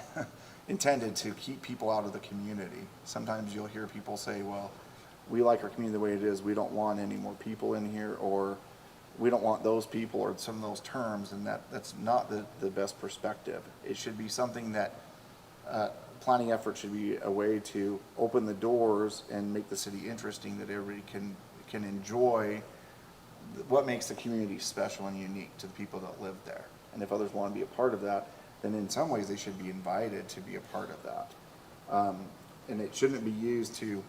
intended to keep people out of the community. Sometimes you'll hear people say, well, we like our community the way it is, we don't want any more people in here, or we don't want those people, or some of those terms, and that's not the best perspective. It should be something that planning effort should be a way to open the doors and make the city interesting, that everybody can enjoy what makes the community special and unique to the people that live there. And if others want to be a part of that, then in some ways they should be invited to be a part of that. And it shouldn't be used to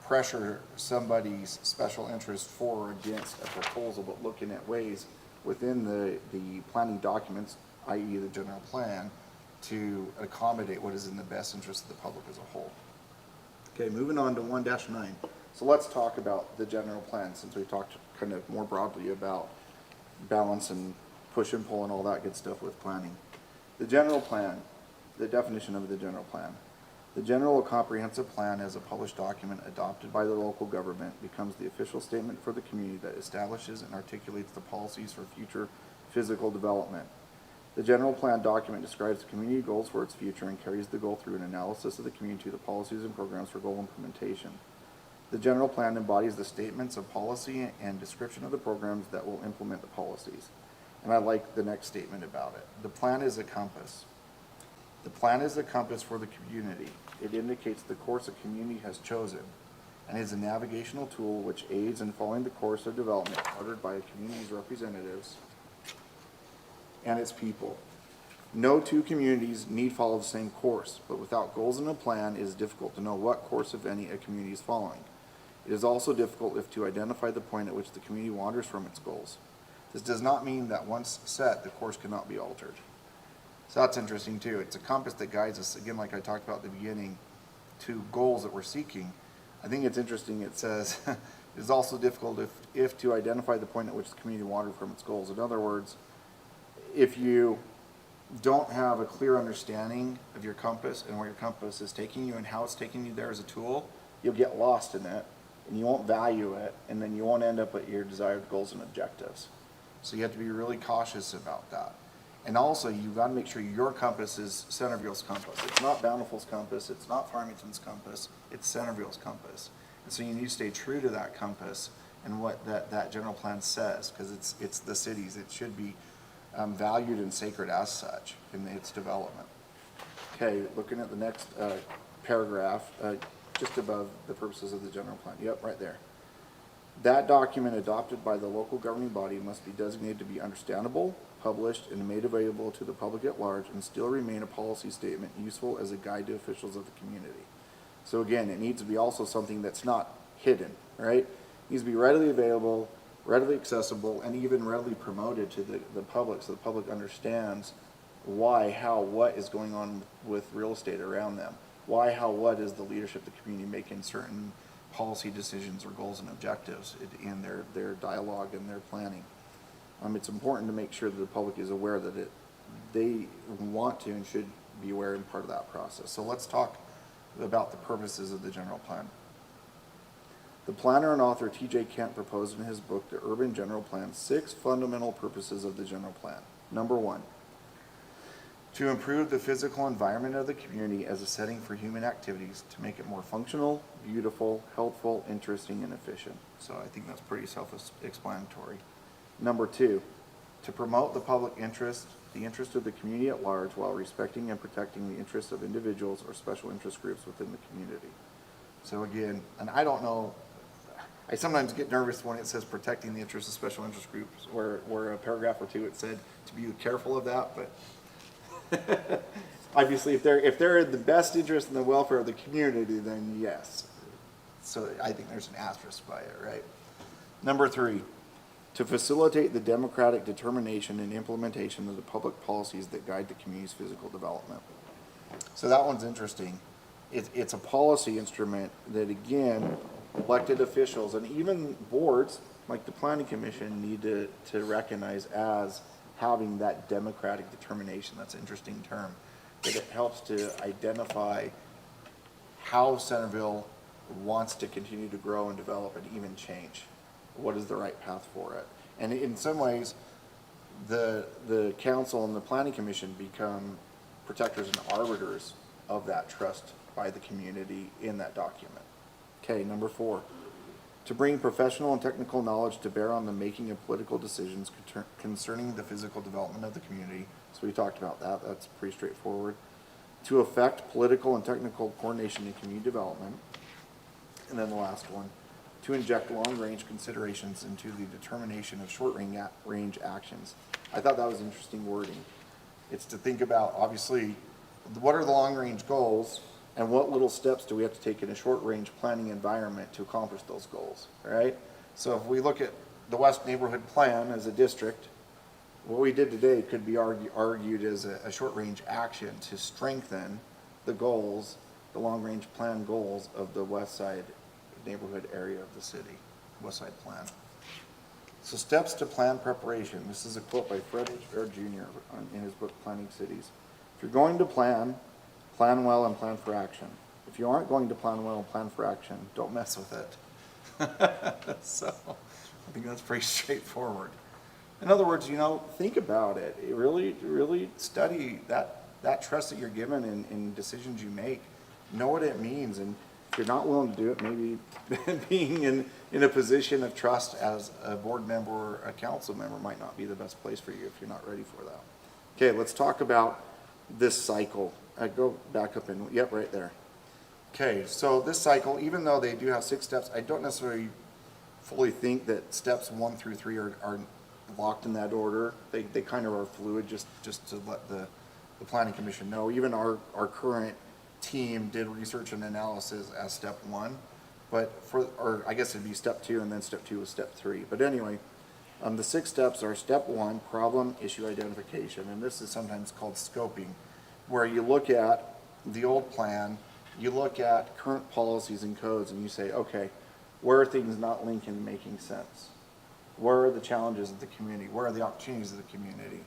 pressure somebody's special interest for or against a proposal, but looking at ways within the planning documents, i.e. the general plan, to accommodate what is in the best interest of the public as a whole. Okay, moving on to 1-9. So let's talk about the general plan, since we talked kind of more broadly about balance and push and pull and all that good stuff with planning. The general plan, the definition of the general plan. The general comprehensive plan, as a published document adopted by the local government, becomes the official statement for the community that establishes and articulates the policies for future physical development. The general plan document describes the community goals for its future and carries the goal through an analysis of the community to the policies and programs for goal implementation. The general plan embodies the statements of policy and description of the programs that will implement the policies. And I like the next statement about it. The plan is a compass. The plan is a compass for the community. It indicates the course a community has chosen and is a navigational tool which aids in following the course of development chartered by a community's representatives and its people. No two communities need follow the same course, but without goals and a plan, it is difficult to know what course, if any, a community is following. It is also difficult to identify the point at which the community wanders from its goals. This does not mean that once set, the course cannot be altered. So that's interesting too. It's a compass that guides us, again, like I talked about at the beginning, to goals that we're seeking. I think it's interesting, it says, It is also difficult if to identify the point at which the community wandered from its goals. In other words, if you don't have a clear understanding of your compass and where your compass is taking you and how it's taking you there as a tool, you'll get lost in it and you won't value it, and then you won't end up at your desired goals and objectives. So you have to be really cautious about that. And also, you've got to make sure your compass is Centerville's compass. It's not Bountiful's compass, it's not Farmington's compass, it's Centerville's compass. And so you need to stay true to that compass and what that general plan says, because it's the city's. It should be valued and sacred as such in its development. Okay, looking at the next paragraph, just above the purposes of the general plan. Yep, right there. That document adopted by the local governing body must be designated to be understandable, published, and made available to the public at large, and still remain a policy statement useful as a guide to officials of the community. So again, it needs to be also something that's not hidden, right? It needs to be readily available, readily accessible, and even readily promoted to the public, so the public understands why, how, what is going on with real estate around them. Why, how, what is the leadership of the community making certain policy decisions or goals and objectives in their dialogue and their planning. It's important to make sure that the public is aware that they want to and should be aware and part of that process. So let's talk about the purposes of the general plan. The planner and author T.J. Kent proposed in his book, The Urban General Plan, 6 fundamental purposes of the general plan. Number 1, to improve the physical environment of the community as a setting for human activities to make it more functional, beautiful, healthful, interesting, and efficient. So I think that's pretty self-explanatory. Number 2, to promote the public interest, the interest of the community at large, while respecting and protecting the interests of individuals or special interest groups within the community. So again, and I don't know, I sometimes get nervous when it says protecting the interests of special interest groups, where a paragraph or two it said to be careful of that, but obviously if they're in the best interest in the welfare of the community, then yes. So I think there's an asterisk by it, right? Number 3, to facilitate the democratic determination and implementation of the public policies that guide the community's physical development. So that one's interesting. It's a policy instrument that, again, elected officials and even boards like the Planning Commission need to recognize as having that democratic determination. That's an interesting term. That it helps to identify how Centerville wants to continue to grow and develop and even change. What is the right path for it? And in some ways, the council and the Planning Commission become protectors and arbiters of that trust by the community in that document. Okay, number 4, to bring professional and technical knowledge to bear on the making of political decisions concerning the physical development of the community. So we talked about that. That's pretty straightforward. To affect political and technical coordination in community development. And then the last one, to inject long-range considerations into the determination of short-range actions. I thought that was interesting wording. It's to think about, obviously, what are the long-range goals and what little steps do we have to take in a short-range planning environment to accomplish those goals, right? So if we look at the West Neighborhood Plan as a district, what we did today could be argued as a short-range action to strengthen the goals, the long-range plan goals of the West Side neighborhood area of the city, West Side Plan. So steps to plan preparation. This is a quote by Fred H. Baird Jr. In his book, Planning Cities. If you're going to plan well and plan for action. If you aren't going to plan well and plan for action, don't mess with it. So I think that's pretty straightforward. In other words, think about it. Really study that trust that you're given in decisions you make. Know what it means, and if you're not willing to do it, maybe being in a position of trust as a board member or a council member might not be the best place for you if you're not ready for that. Okay, let's talk about this cycle. I go back up in, yep, right there. Okay, so this cycle, even though they do have 6 steps, I don't necessarily fully think that steps 1 through 3 are locked in that order. They kind of are fluid, just to let the Planning Commission know. Even our current team did research and analysis as step 1, but or I guess it'd be step 2, and then step 2 was step 3. But anyway, the 6 steps are step 1, problem issue identification, and this is sometimes called scoping, where you look at the old plan, you look at current policies and codes, and you say, okay, where are things not linking and making sense? Where are the challenges of the community? Where are the opportunities of the community?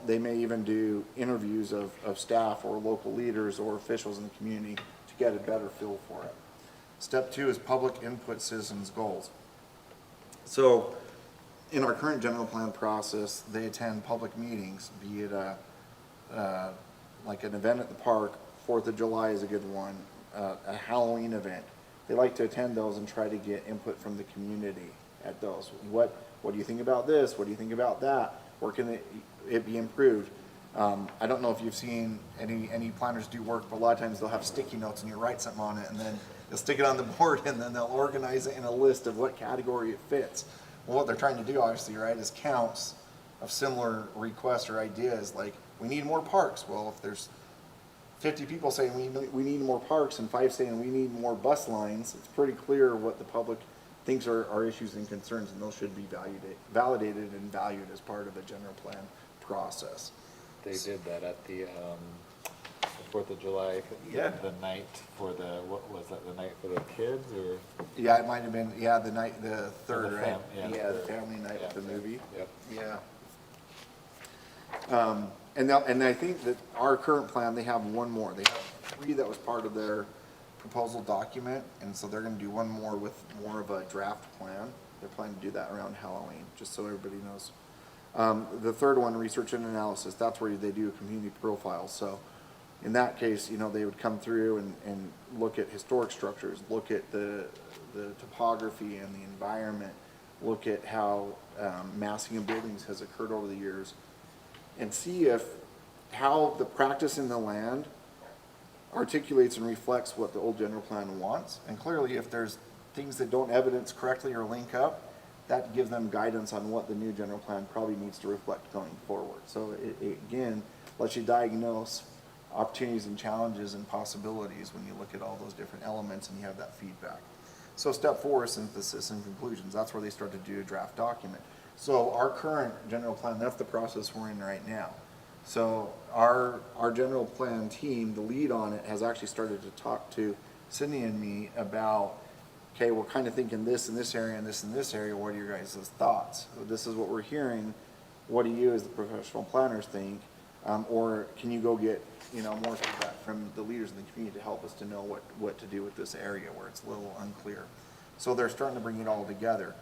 They may even do interviews of staff or local leaders or officials in the community to get a better feel for it. Step 2 is public input citizens' goals. So in our current general plan process, they attend public meetings, be it like an event at the park. 4th of July is a good one, a Halloween event. They like to attend those and try to get input from the community at those. What do you think about this? What do you think about that? Where can it be improved? I don't know if you've seen any planners do work, but a lot of times they'll have sticky notes and you write something on it and then they'll stick it on the board and then they'll organize it in a list of what category it fits. Well, what they're trying to do, obviously, right, is counts of similar requests or ideas, like, we need more parks. Well, if there's 50 people saying we need more parks and 5 saying we need more bus lines, it's pretty clear what the public thinks are issues and concerns, and those should be validated and valued as part of a general plan process. They did that at the 4th of July, Yeah. the night for the, what was that, the night for the kids, or? Yeah, it might have been, the night, the third, the right? fam- yeah, The the third. family night with the movie. Yep. Yeah. And I think that our current plan, they have one more. They have 3 that was part of their proposal document, and so they're gonna do one more with more of a draft plan. They're planning to do that around Halloween, just so everybody knows. The third one, research and analysis, that's where they do a community profile. So in that case, they would come through and look at historic structures, look at the topography and the environment, look at how massing of buildings has occurred over the years, and see how the practice in the land articulates and reflects what the old general plan wants. And clearly, if there's things that don't evidence correctly or link up, that gives them guidance on what the new general plan probably needs to reflect going forward. So it again, lets you diagnose opportunities and challenges and possibilities when you look at all those different elements and you have that feedback. So step 4 is synthesis and conclusions. That's where they start to do a draft document. So our current general plan, that's the process we're in right now. So our general plan team, the lead on it, has actually started to talk to Sydney and me about, okay, we're kind of thinking this in this area and this in this area. What are your guys' thoughts? This is what we're hearing. What do you as the professional planners think? Or can you go get, more feedback from the leaders in the community to help us to know what to do with this area where it's a little unclear? So they're starting to bring it all together.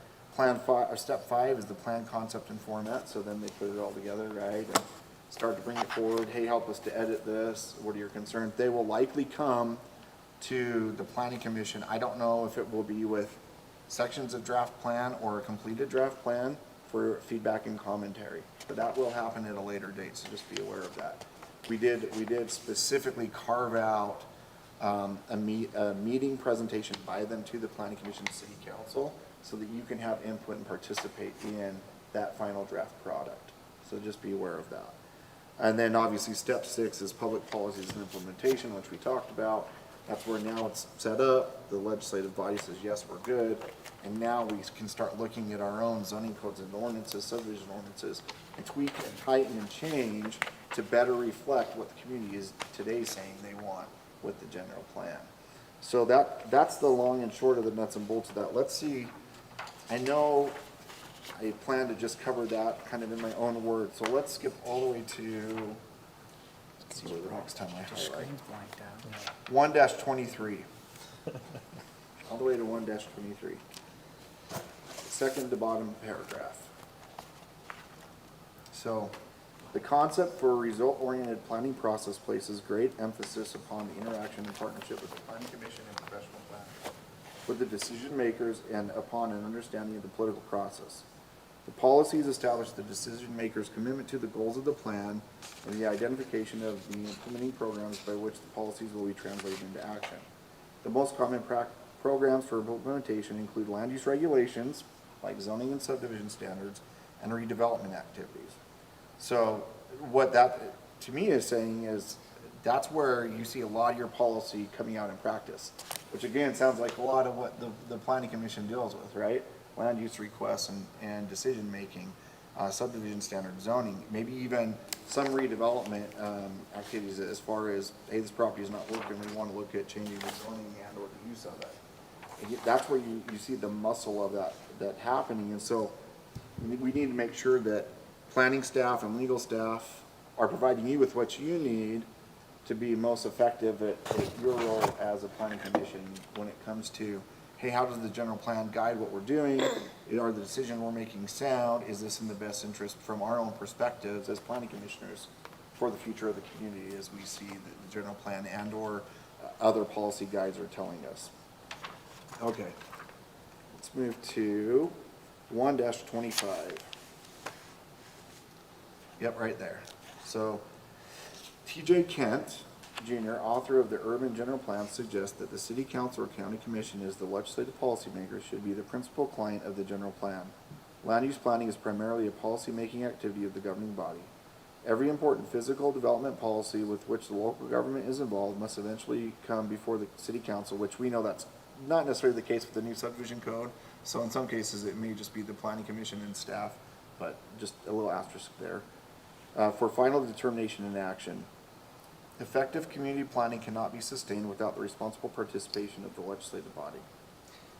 Step 5 is the plan, concept, and format. So then they put it all together, right? And start to bring it forward. Hey, help us to edit this. What are your concerns? They will likely come to the planning commission. I don't know if it will be with sections of draft plan or a completed draft plan for feedback and commentary. But that will happen at a later date, so just be aware of that. We did specifically carve out a meeting presentation by them to the planning commission and city council so that you can have input and participate in that final draft product. So just be aware of that. And then obviously step 6 is public policies and implementation, which we talked about. That's where now it's set up. The legislative body says, yes, we're good. And now we can start looking at our own zoning codes and ordinances, subdivision ordinances, and tweak and tighten and change to better reflect what the community is today saying they want with the general plan. So that's the long and short of the nuts and bolts of that. Let's see. I know I plan to just cover that kind of in my own words. So let's skip all the way to, let's see where the next time I highlight. Screen's blanked out. 1-23. All the way to 1-23. Second to bottom paragraph. So, the concept for a result-oriented planning process places great emphasis upon the interaction and partnership with the planning commission and professional planners, with the decision makers, and upon an understanding of the political process. The policies establish the decision makers' commitment to the goals of the plan and the identification of the implementing programs by which the policies will be translated into action. The most common programs for implementation include land use regulations, like zoning and subdivision standards, and redevelopment activities. So what that, to me, is saying is that's where you see a lot of your policy coming out in practice, which again sounds like a lot of what the planning commission deals with, right? Land use requests and decision-making, subdivision standard zoning, maybe even some redevelopment activities as far as, hey, this property is not working, we want to look at changing the zoning and or the use of it. that's where you see the muscle of that happening. And so we need to make sure that planning staff and legal staff are providing you with what you need to be most effective at your role as a planning commission when it comes to, hey, how does the general plan guide what we're doing? Are the decisions we're making sound? Is this in the best interest from our own perspectives as planning commissioners for the future of the community as we see the general plan and or other policy guides are telling us? Okay, let's move to 1-25. Yep, right there. So TJ Kent, Jr., author of the Urban General Plan, suggests that the City Council or County Commission as the legislative policymaker should be the principal client of the general plan. Land use planning is primarily a policy-making activity of the governing body. Every important physical development policy with which the local government is involved must eventually come before the City Council, which we know that's not necessarily the case with the new subdivision code. So in some cases, it may just be the Planning Commission and staff, but just a little asterisk there. For final determination and action. Effective community planning cannot be sustained without the responsible participation of the legislative body.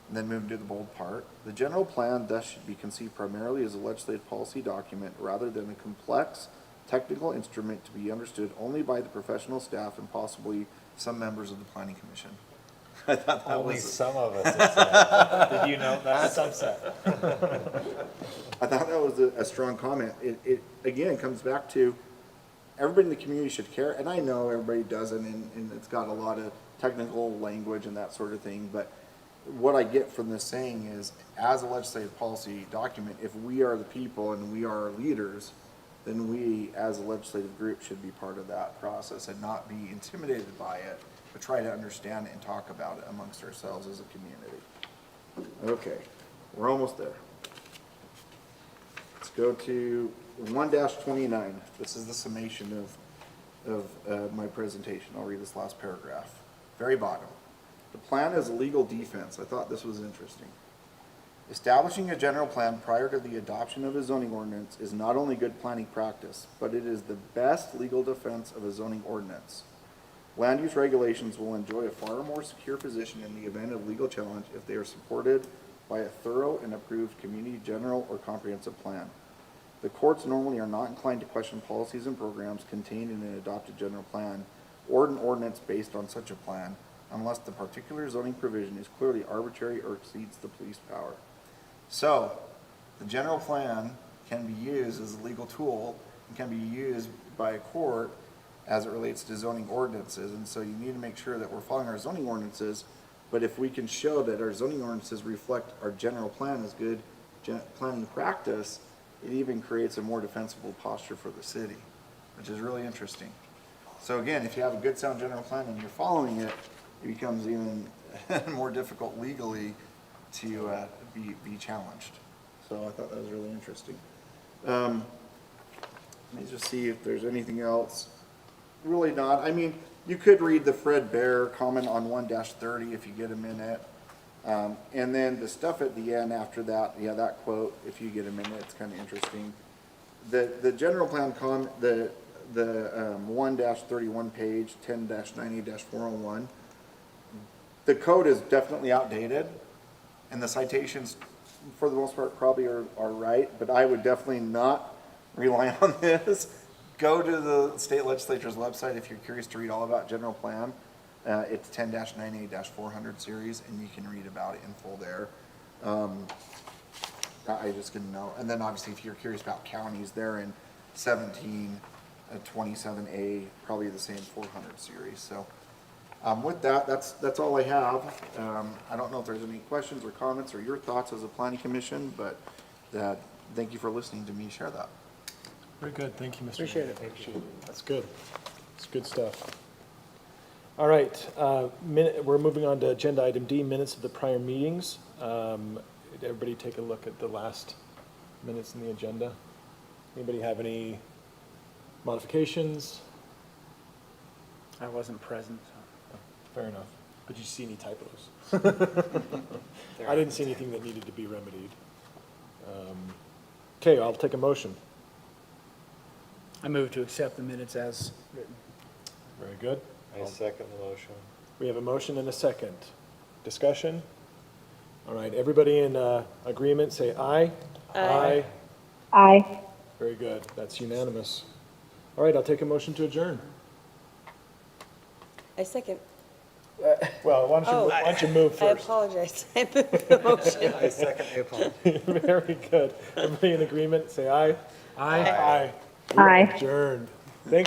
And then moving to the bold part. The general plan thus should be conceived primarily as a legislative policy document rather than a complex technical instrument to be understood only by the professional staff and possibly some members of the Planning Commission. I thought that Only was some of us have said. Did you know that's a subset? I thought that was a strong comment. It again comes back to everybody in the community should care, and I know everybody doesn't, and it's got a lot of technical language and that sort of thing, but what I get from this saying is, as a legislative policy document, if we are the people and we are our leaders, then we, as a legislative group, should be part of that process and not be intimidated by it, but try to understand it and talk about it amongst ourselves as a community. Okay, we're almost there. Let's go to 1-29. This is the summation of my presentation. I'll read this last paragraph. Very bottom. The plan is a legal defense. I thought this was interesting. Establishing a general plan prior to the adoption of a zoning ordinance is not only good planning practice, but it is the best legal defense of a zoning ordinance. Land use regulations will enjoy a far more secure position in the event of legal challenge if they are supported by a thorough and approved community general or comprehensive plan. The courts normally are not inclined to question policies and programs contained in an adopted general plan or an ordinance based on such a plan unless the particular zoning provision is clearly arbitrary or exceeds the police power. So, the general plan can be used as a legal tool and can be used by a court as it relates to zoning ordinances. And so you need to make sure that we're following our zoning ordinances, but if we can show that our zoning ordinances reflect our general plan as good planning practice, it even creates a more defensible posture for the city, which is really interesting. So again, if you have a good sound general plan and you're following it, it becomes even more difficult legally to be challenged. So I thought that was really interesting. Let me just see if there's anything else. Really not. I mean, you could read the Fred Bear comment on 1-30 if you get a minute. And then the stuff at the end after that, yeah, that quote, if you get a minute, it's kind of interesting. The general plan the 1-31 page, 10-90-401, the code is definitely outdated, and the citations, for the most part, probably are right, but I would definitely not rely on this. Go to the state legislature's website if you're curious to read all about general plan. It's 10-98-400 series, and you can read about it in full there. I just didn't know. And then obviously if you're curious about counties, they're in 1727A, probably the same 400 series. So with that, that's all I have. I don't know if there's any questions or comments or your thoughts as a planning commission, but thank you for listening to me share that. Very good. Thank you, Mr. Appreciate Mayor. it. Appreciate it. That's good. It's good stuff. All right, we're moving on to agenda item D, minutes of the prior meetings. Did everybody take a look at the last minutes in the agenda? Anybody have any modifications? I wasn't present, so. Fair enough. But did you see any typos? I didn't see anything that needed to be remedied. Okay, I'll take a motion. I move to accept the minutes as written. Very good. I second the motion. We have a motion and a second. Discussion? All right, everybody in agreement, say aye. Aye. Aye. Very good, that's unanimous. All right, I'll take a motion to adjourn. I second. Well, why don't you move I first? apologize. I moved the motion. I second the apology. Very good. Everybody in agreement, say aye. Aye. Aye. Aye. Adjourned. Thanks.